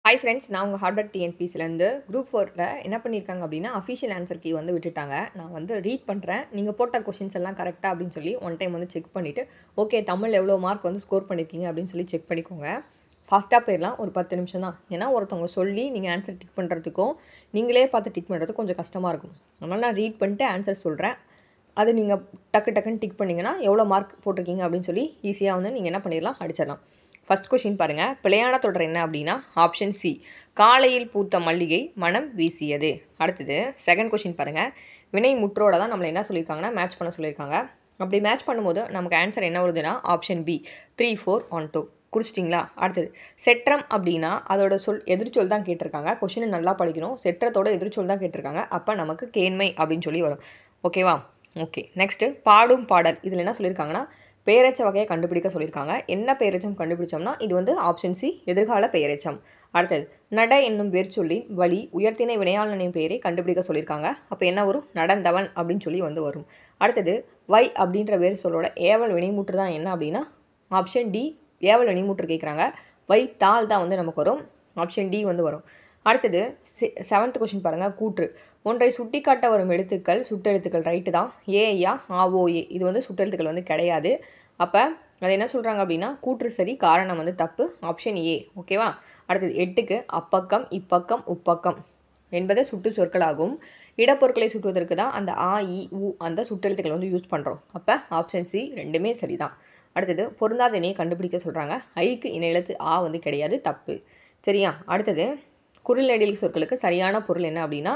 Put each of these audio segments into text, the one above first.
Hi friends, நான் உங்கள் hardware டிஎன்பிசிலேருந்து group 4ல் என்ன பண்ணியிருக்காங்க அப்படின்னா அஃபிஷியல் ஆன்சர் கீ வந்து விட்டுட்டாங்க. நான் வந்து ரீட் பண்ணுறேன். நீங்கள் போட்ட கொஷின்ஸ் எல்லாம் கரெக்டாக அப்படின்னு சொல்லி ஒன் டைம் வந்து செக் பண்ணிவிட்டு ஓகே தமிழ் எவ்வளோ மார்க் வந்து ஸ்கோர் பண்ணியிருக்கீங்க அப்படின்னு சொல்லி செக் பண்ணிக்கோங்க. ஃபாஸ்ட்டாக போயிடலாம், ஒரு 10 நிமிஷம் தான். ஏன்னா ஒருத்தவங்க சொல்லி நீங்கள் ஆன்சர் டிக் பண்ணுறதுக்கும் நீங்களே பார்த்து டிக் பண்ணுறதுக்கும் கொஞ்சம் கஷ்டமாக இருக்கும். அதனால் நான் ரீட் பண்ணிட்டு ஆன்சர் சொல்கிறேன். அது நீங்கள் டக்குன்னு டிக் பண்ணிங்கன்னா எவ்வளோ மார்க் போட்டிருக்கீங்க அப்படின்னு சொல்லி ஈஸியாக வந்து நீங்கள் என்ன பண்ணிடலாம், அடிச்சிடலாம். ஃபஸ்ட் கொஷின் பாருங்கள். பிழையான தொடர் என்ன அப்படின்னா ஆப்ஷன் சி, காலையில் பூத்த மல்லிகை மனம் வீசியது. அடுத்தது செகண்ட் கொஷின் பாருங்கள். வினை முற்றோட தான் நம்மளை என்ன சொல்லியிருக்காங்கன்னா மேட்ச் பண்ண சொல்லியிருக்காங்க. அப்படி மேட்ச் பண்ணும்போது நமக்கு ஆன்சர் என்ன வருதுன்னா ஆப்ஷன் பி 3, 4, 1, 2. குறிச்சிட்டிங்களா? அடுத்தது செற்றம் அப்படின்னா அதோட எதிர்ச்சொல் தான் கேட்டிருக்காங்க. கொஷினை நல்லா படிக்கணும். செற்றத்தோட எதிர்ச்சொல் தான் கேட்டிருக்காங்க. அப்போ நமக்கு கேண்மை அப்படின்னு சொல்லி வரும். ஓகேவா? ஓகே. நெக்ஸ்ட்டு பாடும் பாடல். இதில் என்ன சொல்லியிருக்காங்கன்னா பெயரெச்ச வகையை கண்டுபிடிக்க சொல்லியிருக்காங்க. என்ன பெயரெச்சம் கண்டுபிடிச்சோம்னா இது வந்து ஆப்ஷன் சி, எதிர்கால பெயரெச்சம். அடுத்தது நட என்னும் வேர்ச்சொல்லின் வழி உயர்த்திணை வினையாளனின் பெயரை கண்டுபிடிக்க சொல்லியிருக்காங்க. அப்போ என்ன வரும்? நடந்தவன் அப்படின்னு சொல்லி வந்து வரும். அடுத்தது வை அப்படின்ற வேர் சொல்லோட ஏவல் வினைமுற்று தான் என்ன அப்படின்னா ஆப்ஷன் டி, ஏவல் வினைமுற்று கேட்குறாங்க. வை தாள் தான் வந்து நமக்கு வரும். ஆப்ஷன் டி வந்து வரும். அடுத்தது 7th கொஷின் பாருங்கள். கூற்று ஒன்றை சுட்டி காட்ட வரும் எழுத்துக்கள் சுட்டெழுத்துக்கள். ரைட்டு தான். ஏஐயா ஆஓஏ இது வந்து சுட்டெழுத்துக்கள் வந்து கிடையாது. அப்போ அது என்ன சொல்கிறாங்க அப்படின்னா கூற்று சரி, காரணம் வந்து தப்பு. Option A. ஓகேவா? அடுத்தது 8க்கு அப்பக்கம் இப்பக்கம் உப்பக்கம் என்பது சுட்டு சொற்களாகும். இடப்பொருட்களை சுட்டுவதற்கு தான் அந்த ஆ இ உ அந்த சுட்டெழுத்துக்கள் வந்து யூஸ் பண்ணுறோம். அப்போ ஆப்ஷன் சி ரெண்டுமே சரி தான். அடுத்தது பொருந்தாத இணையை கண்டுபிடிக்க சொல்கிறாங்க. ஐக்கு இணை எழுத்து ஆ வந்து கிடையாது, தப்பு. சரியா? அடுத்தது குரில் சொற்களுக்கு சரியான பொருள் என்ன அப்படின்னா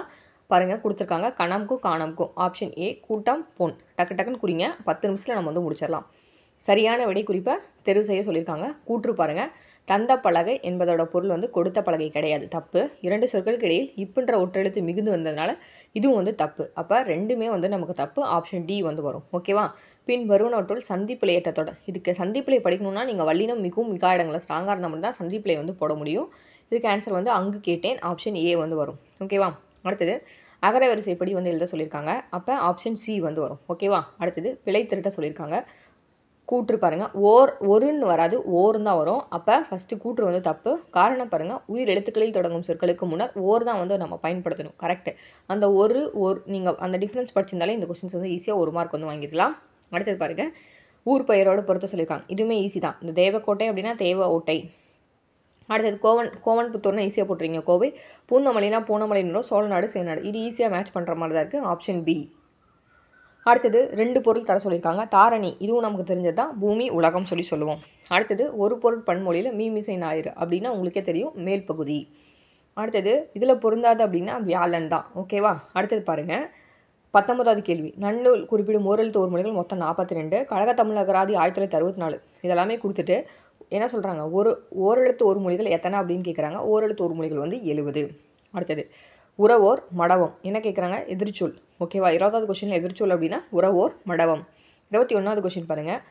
பாருங்கள் கொடுத்துருக்காங்க. கணம்க்கும் காணம்க்கும். ஆப்ஷன் ஏ கூட்டம் பொன். டக்குன்னு குறிங்க. 10 நிமிஷத்தில் நம்ம வந்து முடிச்சிடலாம். சரியான விடை குறிப்பை தெரிவு செய்ய சொல்லியிருக்காங்க. கூற்று பாருங்கள். தந்த பலகை என்பதோட பொருள் வந்து கொடுத்த பலகை கிடையாது, தப்பு. 2 சொற்களுக்கு இடையில் இப்புன்ற ஒற்றெழுத்து மிகுந்து வந்ததுனால இதுவும் வந்து தப்பு. அப்போ ரெண்டுமே வந்து நமக்கு தப்பு. ஆப்ஷன் டி வந்து வரும். ஓகேவா? பின் வருவனவற்றுள் சந்திப்பிழையற்ற தொடர். இதுக்கு சந்திப்பிழை படிக்கணும்னா நீங்கள் வல்லினம் மிகவும் மிக இடங்களில் ஸ்ட்ராங்காக இருந்தால் மட்டும் தான் சந்திப்பிழை வந்து போட முடியும். இதுக்கு ஆன்சர் வந்து அங்கு கேட்டேன். ஆப்ஷன் ஏ வந்து வரும். ஓகேவா? அடுத்தது அகர வரிசைப்படி வந்து எழுத சொல்லியிருக்காங்க. அப்போ ஆப்ஷன் சி வந்து வரும். ஓகேவா? அடுத்தது பிழை திருத்த சொல்லியிருக்காங்க. கூற்று பாருங்கள். ஒருன்னு வராது, ஓர்னு தான் வரும். அப்போ ஃபஸ்ட்டு கூற்று வந்து தப்பு. காரணம் பாருங்கள். உயிர் எழுத்துக்களில் தொடங்கும் சொற்களுக்கு முன்னர் ஓர் தான் வந்து நம்ம பயன்படுத்தணும். கரெக்டு. அந்த நீங்கள் அந்த டிஃப்ரென்ஸ் படிச்சிருந்தாலே இந்த கொஸ்டின்ஸ் வந்து ஈஸியாக 1 மார்க் வந்து வாங்கிடலாம். அடுத்தது பாருங்கள். ஊர் பெயரோடு பொறுத்த சொல்லியிருக்காங்க. இதுவுமே ஈஸி தான். இந்த தேவக்கோட்டை அப்படின்னா தேவ ஓட்டை. அடுத்தது கோவன் புத்தூர்னா ஈஸியாக போட்டுறீங்க கோவை. பூந்தமல்லினா பூனமலைன்னு சோழநாடு சேநாடு. இது ஈஸியாக மேட்ச் பண்ணுற மாதிரி தான் இருக்குது. Option B. அடுத்தது 2 பொருள் தர சொல்லியிருக்காங்க. தாரணி இதுவும் நமக்கு தெரிஞ்சது தான். பூமி உலகம் சொல்லி சொல்லுவோம். அடுத்தது ஒரு பொருள் பன்மொழியில் மீமிசை ஞாயிறு அப்படின்னா உங்களுக்கே தெரியும், மேல் பகுதி. அடுத்தது இதில் பொருந்தாது அப்படின்னா வியாழன் தான். ஓகேவா? அடுத்தது பாருங்கள். 19வது கேள்வி. நன்னூல் குறிப்பிடும் ஓரெழுத்து ஒரு மொழிகள் மொத்தம் 42. கழக தமிழகராதி 1964 இதெல்லாமே கொடுத்துட்டு என்ன சொல்கிறாங்க, ஓரெழுத்து ஒரு மொழிகள் எத்தனை அப்படின்னு கேட்குறாங்க. ஓரெழுத்து ஒரு மொழிகள் வந்து 70. அடுத்தது உறவோர் மடவம் என்ன கேட்குறாங்க, எதிர்ச்சொல். ஓகேவா? 20வது கொஸ்டினில் எதிர்ச்சொல் அப்படின்னா உறவோர் மடவம். 21வது கொஸ்டின் பாருங்கள்.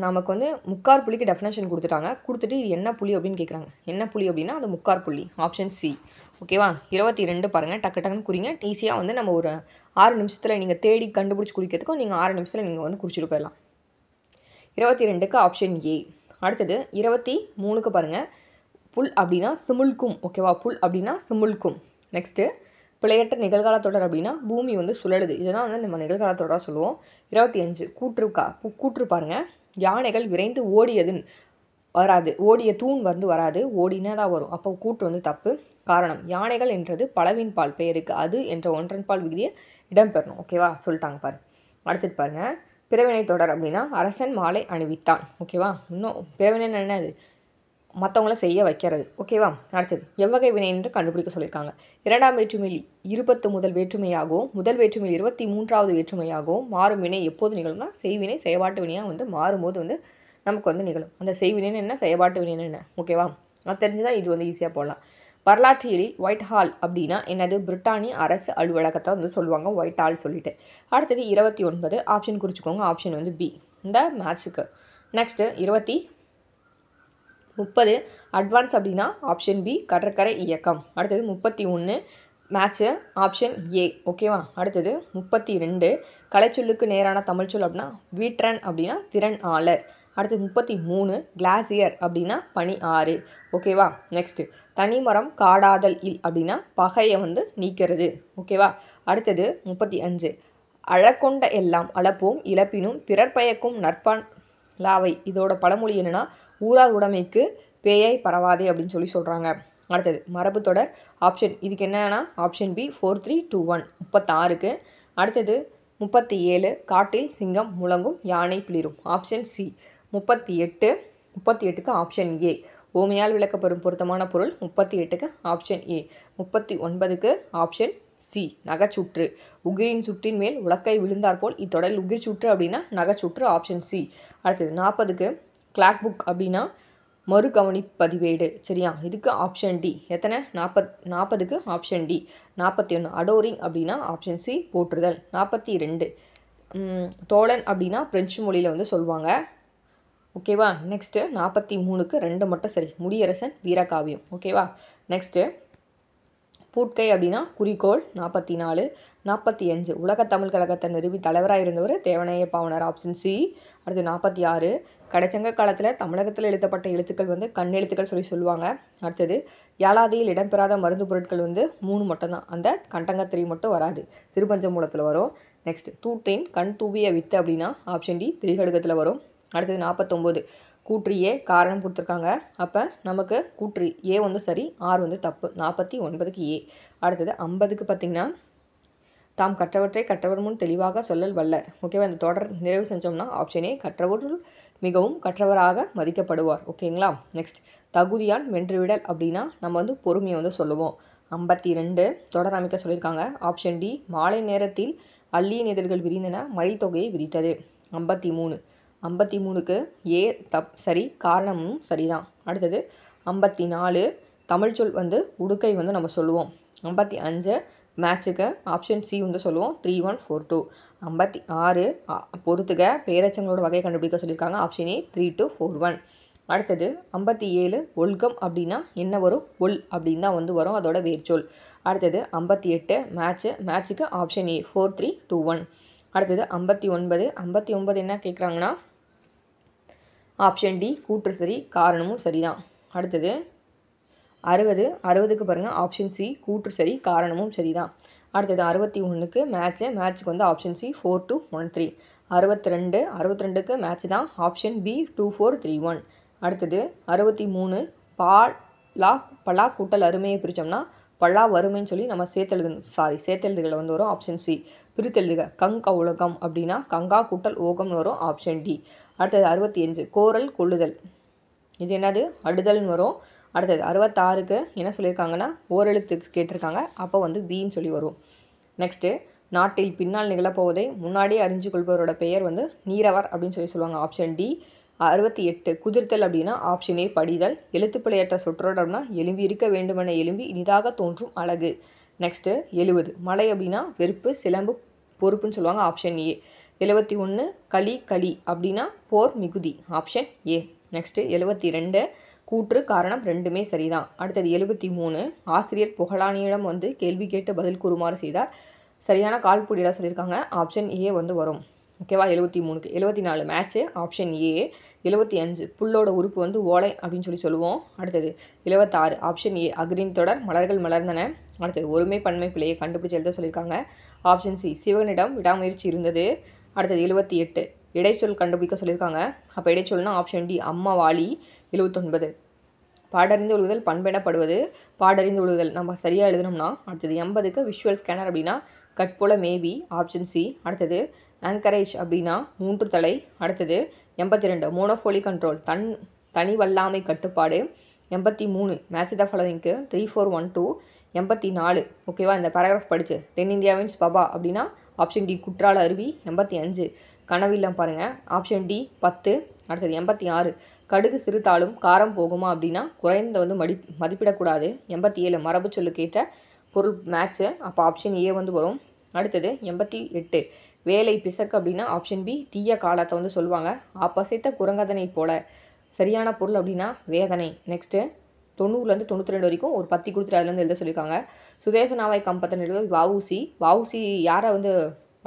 நமக்கு வந்து முக்கார் புள்ளிக்கு டெஃபினேஷன் கொடுத்துட்டாங்க. கொடுத்துட்டு இது என்ன புள்ளி அப்படின்னு கேட்குறாங்க. என்ன புள்ளி அப்படின்னா அது முக்கார் புள்ளி. Option C. ஓகேவா? 22 பாருங்கள். டக்குன்னு குறிங்க. ஈஸியாக வந்து நம்ம ஒரு 6 நிமிஷத்தில் நீங்கள் தேடி கண்டுபிடிச்சி குறிக்கிறதுக்கும் நீங்கள் 6 நிமிஷத்தில் நீங்கள் வந்து குறிச்சிட்டு போயிடலாம். 22க்கு ஆப்ஷன் ஏ. அடுத்தது 23க்கு பாருங்கள். புல் அப்படின்னா சிமுல்கும். ஓகேவா? புல் அப்படின்னா சிமுல்கும். நெக்ஸ்ட்டு பிழையற்ற நிகழ்கால தொடர் அப்படின்னா பூமி வந்து சுழலுது. இதெல்லாம் வந்து நம்ம நிகழ்கால தொடராக சொல்லுவோம். 25 கூற்று பாருங்கள். யானைகள் விரைந்து ஓடியதுன்னு வராது, ஓடிய தூண் வந்து வராது, ஓடினா தான் வரும். அப்போ கூற்று வந்து தப்பு. காரணம் யானைகள் என்றது பலவின் பால் பெயருக்கு அது என்ற ஒன்றன் பால் விகுதியை இடம்பெறணும். ஓகேவா? சொல்லிட்டாங்க பாரு. அடுத்தது பாருங்கள். பிறவினை தொடர் அப்படின்னா அரசன் மாலை அணிவித்தான். ஓகேவா? இன்னும் பிறவினை என்னது, மற்றவங்கள செய்ய வைக்கிறது. ஓகேவா? அடுத்தது எவ்வகை வினை என்று கண்டுபிடிக்க சொல்லியிருக்காங்க. 2ஆம் வேற்றுமையில் 20 முதல் வேற்றுமையாகவும் முதல் வேற்றுமையில் 23வது வேற்றுமையாகவும் மாறும் வினை எப்போது நிகழும்னா செய்வினை செயல்பாட்டு வினையாக வந்து மாறும்போது வந்து நமக்கு வந்து நிகழும். அந்த செய்வினைன்னு என்ன, செயல்பாட்டு வினைன்னு என்ன. ஓகேவா? அது தெரிஞ்சுதான் இது வந்து ஈஸியாக போடலாம். வரலாற்றியலில் ஒயிட் ஹால் அப்படின்னா என்னது, பிரிட்டானிய அரசு அலுவலகத்தை வந்து சொல்லுவாங்க ஒயிட் ஹால் சொல்லிட்டு. அடுத்தது 29 ஆப்ஷன் குறிச்சிக்கோங்க. ஆப்ஷன் வந்து பி இந்த மேட்ச்சுக்கு. நெக்ஸ்ட்டு 30 அட்வான்ஸ் அப்படின்னா ஆப்ஷன் பி கடற்கரை இயக்கம். அடுத்தது 31 மேட்ச்சு ஆப்ஷன் ஏ. ஓகேவா? அடுத்தது 32 கலைச்சொல்லுக்கு நேரான தமிழ்ச்சொல் அப்படின்னா வீட்ரன் அப்படின்னா திறன் ஆளர். அடுத்து 33 கிளாசியர் அப்படின்னா பனி ஆறு. ஓகேவா? நெக்ஸ்ட்டு தனிமரம் காடாதல் இல் அப்படின்னா பகையை வந்து நீக்கிறது. ஓகேவா? அடுத்தது 35 அழக்கொண்ட எல்லாம் அளப்போம் இழப்பினும் பிறர் பயக்கும் நற்பான் லாவை. இதோட பழமொழி என்னென்னா ஊரார் உடைமைக்கு பேயை பரவாதே அப்படின்னு சொல்கிறாங்க. அடுத்தது மரபு தொடர் ஆப்ஷன் இதுக்கு என்னன்னா ஆப்ஷன் பி 4321 36க்கு. அடுத்தது 37 காட்டில் சிங்கம் முழங்கும் யானை பிளிரும் ஆப்ஷன் சி. 38க்கு ஆப்ஷன் ஏ ஓமையால் விளக்கப்படும் பொருத்தமான பொருள் 38க்கு ஆப்ஷன் ஏ. 39க்கு ஆப்ஷன் சி நகைச்சுற்று. உகிரின் சுற்றின் மேல் உலக்கை விழுந்தாற்போல் இத்தொடரில் உகிர் சுற்று அப்படின்னா நகைச்சுற்று ஆப்ஷன் சி. அடுத்தது 40க்கு கிளாக் புக் அப்படின்னா மறு கவனிப்பதிவேடு. சரியா? இதுக்கு ஆப்ஷன் டி. எத்தனை? 40க்கு ஆப்ஷன் டி. 41 அடோரிங் அப்படின்னா ஆப்ஷன் சி போற்றுதல். 42 தோழன் அப்படின்னா பிரெஞ்சு மொழியில் வந்து சொல்லுவாங்க. ஓகேவா? நெக்ஸ்ட்டு 43க்கு 2 மட்டும் சரி. முடியரசன் வீரகாவியம். ஓகேவா? நெக்ஸ்ட்டு பூட்கை அப்படின்னா குறிக்கோள். 44 45 உலகத் தமிழ் கழகத்தை நிறுவி தலைவராக இருந்தவர் தேவனைய பாவனர் ஆப்ஷன் சி. அடுத்து 46 கடைச்சங்க காலத்தில் தமிழகத்தில் எழுதப்பட்ட எழுத்துக்கள் வந்து கண்ணெழுத்துக்கள் சொல்லுவாங்க. அடுத்தது யாழாதியில் இடம்பெறாத மருந்து பொருட்கள் வந்து 3 மட்டும்தான். அந்த கண்டங்கத்திரி மட்டும் வராது, திருப்பஞ்சமூலத்தில் வரும். நெக்ஸ்ட் தூற்றின் கண் தூவிய வித்து அப்படின்னா ஆப்ஷன் டி திரிகடுகத்தில் வரும். அடுத்தது 49 கூற்று ஏ காரணம் கொடுத்துருக்காங்க. அப்போ நமக்கு கூற்று ஏ வந்து சரி, ஆர் வந்து தப்பு. 49க்கு ஏ. அடுத்தது 50க்கு பார்த்திங்கன்னா தாம் கற்றவற்றை கற்றவர் முன் தெளிவாக சொல்லல் வல்லர். ஓகேவா? இந்த தொடர் நிறைவு செஞ்சோம்னா ஆப்ஷன் ஏ கற்றவற்றுள் மிகவும் கற்றவராக மதிக்கப்படுவார். ஓகேங்களா? நெக்ஸ்ட் தகுதியான் வென்றுவிடல் அப்படின்னா நம்ம வந்து பொறுமையை வந்து சொல்லுவோம். 52 தொடர் அமைக்க சொல்லியிருக்காங்க. ஆப்ஷன் டி மாலை நேரத்தில் அள்ளியின் எதிர்கள் விரிந்தன மயில் தொகையை விதித்தது. 53க்கு ஏ சரி, காரணமும் சரிதான். அடுத்தது 54 தமிழ்ச்சொல் வந்து உடுக்கை வந்து நம்ம சொல்லுவோம். 55 மேட்சுக்கு ஆப்ஷன் சி வந்து சொல்லுவோம். 3142 56 பொறுத்துக பேரச்சங்களோட வகையை கண்டுபிடிக்க சொல்லியிருக்காங்க. Option A 3241. அடுத்தது 57 ஒல்கம் அப்படின்னா என்ன வரும்? ஒல் அப்படின்னு தான் வந்து வரும், அதோட வேர்ச்சொல். அடுத்தது 58 மேட்சுக்கு ஆப்ஷன் ஏ 4321. அடுத்தது 59 என்ன கேட்குறாங்கன்னா ஆப்ஷன் டி கூற்று சரி, காரணமும் சரிதான். அடுத்தது 60க்கு பாருங்கள் ஆப்ஷன் சி கூற்று சரி, காரணமும் சரிதான். அடுத்தது 61க்கு மேட்சுக்கு வந்து ஆப்ஷன் சி 4213. 62க்கு மேட்ச் தான் ஆப்ஷன் பி 2431. அடுத்தது 63 பலா கூட்டல் அருமையை பிரித்தோம்னா பல்லா வறுமைன்னு சொல்லி நம்ம சேர்த்தெழுதுகளை வந்து வரும். Option C. பிரித்தெழுதுக கவுலகம் அப்படின்னா கங்கா கூட்டல் ஓகம்னு வரும். Option D. அடுத்தது 65 கோரல் கொள்ளுதல், இது என்னது? அடுதல்னு வரும். அடுத்தது 66க்கு என்ன சொல்லியிருக்காங்கன்னா ஓரெழுத்துக்கு கேட்டிருக்காங்க. அப்போ வந்து பின்னு சொல்லி வரும். நெக்ஸ்ட்டு நாட்டில் பின்னால் நிகழப்போவதை முன்னாடியே அறிஞ்சு கொள்பவரோட பெயர் வந்து நீரவர் அப்படின்னு சொல்லுவாங்க. Option D. 68 குதிர்த்தல் அப்படின்னா ஆப்ஷன் ஏ படிதல். எழுத்துப்பிழையற்ற சொற்றொடர் அப்படின்னா எலும்பி இருக்க வேண்டுமென எலும்பி இனிதாக தோன்றும் அழகு. நெக்ஸ்ட்டு 70 மலை அப்படின்னா வெறுப்பு சிலம்பு பொறுப்புன்னு சொல்லுவாங்க. Option A. 71 களி அப்படின்னா போர் மிகுதி. Option A. நெக்ஸ்ட்டு 72 கூற்று காரணம் ரெண்டுமே சரிதான். அடுத்தது 73 ஆசிரியர் புகழானியிடம் வந்து கேள்வி கேட்டு பதில் கூறுமாறு செய்தார். சரியான கால்புடியிட சொல்லியிருக்காங்க. ஆப்ஷன் ஏ வந்து வரும். ஓகேவா? 73க்கு. 74 மேட்ச்சு ஆப்ஷன் ஏ. 75 புல்லோட உறுப்பு வந்து ஓலை அப்படின்னு சொல்லுவோம். அடுத்தது 76 ஆப்ஷன் ஏ அக்ரின் தொடர் மலர்கள் மலர்ந்தன. அடுத்தது ஒருமை பன்மை பிழையை கண்டுபிடிச்சு எழுத சொல்லியிருக்காங்க. ஆப்ஷன் சி சிவனிடம் விடாமுயற்சி இருந்தது. அடுத்தது 78 இடைச்சொல் கண்டுபிடிக்க சொல்லியிருக்காங்க. அப்போ இடைச்சொல்னா ஆப்ஷன் டி அம்மா வாலி. 79 பாடறிந்து ஒழுகுதல் பண்பெனப்படுவது. பாடறிந்து ஒழுகுதல் நம்ம சரியாக எழுதணும்னா. அடுத்தது 80க்கு விஷுவல் ஸ்கேனர் அப்படின்னா கட்போல மேபி. Option C. அடுத்தது ஆங்கரேஜ் அப்படின்னா 3 தலை. அடுத்தது 82 மோனோஃபோலி கண்ட்ரோல் தனி வல்லாமை கட்டுப்பாடு. 83 மேட்ச் த ஃபாலோவிங்க்கு 3412. 84 ஓகேவா? இந்த பேராகிராஃப் படித்து தென்னிந்தியாவின் ஸ்பபா அப்படின்னா ஆப்ஷன் டி குற்றால அருவி. 85 கனவில்லம் பாருங்கள். Option D 10. அடுத்தது 86 கடுகு சிறுத்தாலும் காரம் போகுமா அப்படின்னா குறைந்த வந்து மதிப்பிடக்கூடாது. 87 மரபு சொல்லுக்கேற்ற பொருள் மேட்ச்சு. அப்போ ஆப்ஷன் ஏ வந்து வரும். அடுத்தது 88 வேலை பிசக்கு அப்படின்னா ஆப்ஷன் பி தீய காலத்தை வந்து சொல்லுவாங்க. அப்பசைத்த குரங்கதனை போல. சரியான பொருள் அப்படின்னா வேதனை. நெக்ஸ்ட்டு 90லேருந்து 92 வரைக்கும் ஒரு 10 கொடுத்துட்டு அதுலேருந்து எழுத சொல்லியிருக்காங்க. சுதேச நாவாய் கம்பத்தை நிறுவல் வஉசி யாரை வந்து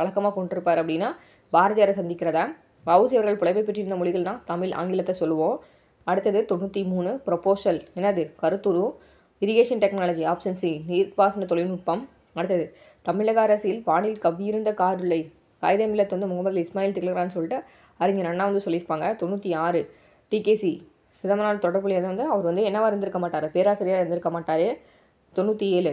வழக்கமாக கொண்டிருப்பார் அப்படின்னா பாரதியாரை சந்திக்கிறதா. வஉசி அவர்கள் புலமை பெற்றிருந்த மொழிகள் தான் தமிழ், ஆங்கிலத்தை சொல்லுவோம். அடுத்தது 93 ப்ரொபோசல் என்னது கருத்துரு. இரிகேஷன் டெக்னாலஜி ஆப்ஷன் சி நீர்ப்பாசன தொழில்நுட்பம். அடுத்தது தமிழக அரசியல் வானில் கவ்வியிருந்த காருலை காகிதமில்லத் வந்து முகமது இஸ்மாயில் திகழ்கிறான்னு சொல்லிட்டு அறிஞர் அண்ணா வந்து சொல்லியிருப்பாங்க. 96 டிகேசி சிதம்பரனார் தொடர்புடையதை வந்து அவர் வந்து என்னவா இருந்திருக்க மாட்டார், பேராசிரியராக இருந்திருக்க மாட்டார். 97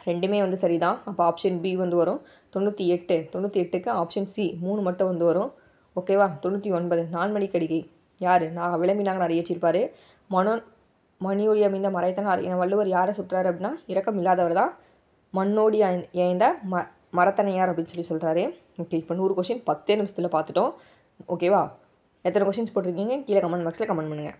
ரெண்டுமே வந்து சரிதான், அப்போ ஆப்ஷன் பி வந்து வரும். 98க்கு ஆப்ஷன் சி 3 மட்டும் வந்து வரும். ஓகேவா. 99 நான்மணிக்கடிகை யார், நான் விளம்பினாங்கன்னு இயற்றியிருப்பார். மணியோடி அமைந்த மறைத்தனார் என வள்ளுவர் யாரை சுற்றுறாரு அப்படின்னா இரக்கம் இல்லாதவர் தான் மண்ணோடி ஏய்ந்த மரத்தனையார் அப்படின்னு சொல்லி சொல்கிறாரு. ஓகே, இப்போ 100 கொஷின் 10 நிமிஷத்தில் பார்த்துட்டோம். ஓகேவா. எத்தனை கொஷின்ஸ் போட்டிருக்கீங்க கீழே கமெண்ட் பாக்ஸில் கமெண்ட் பண்ணுங்கள்.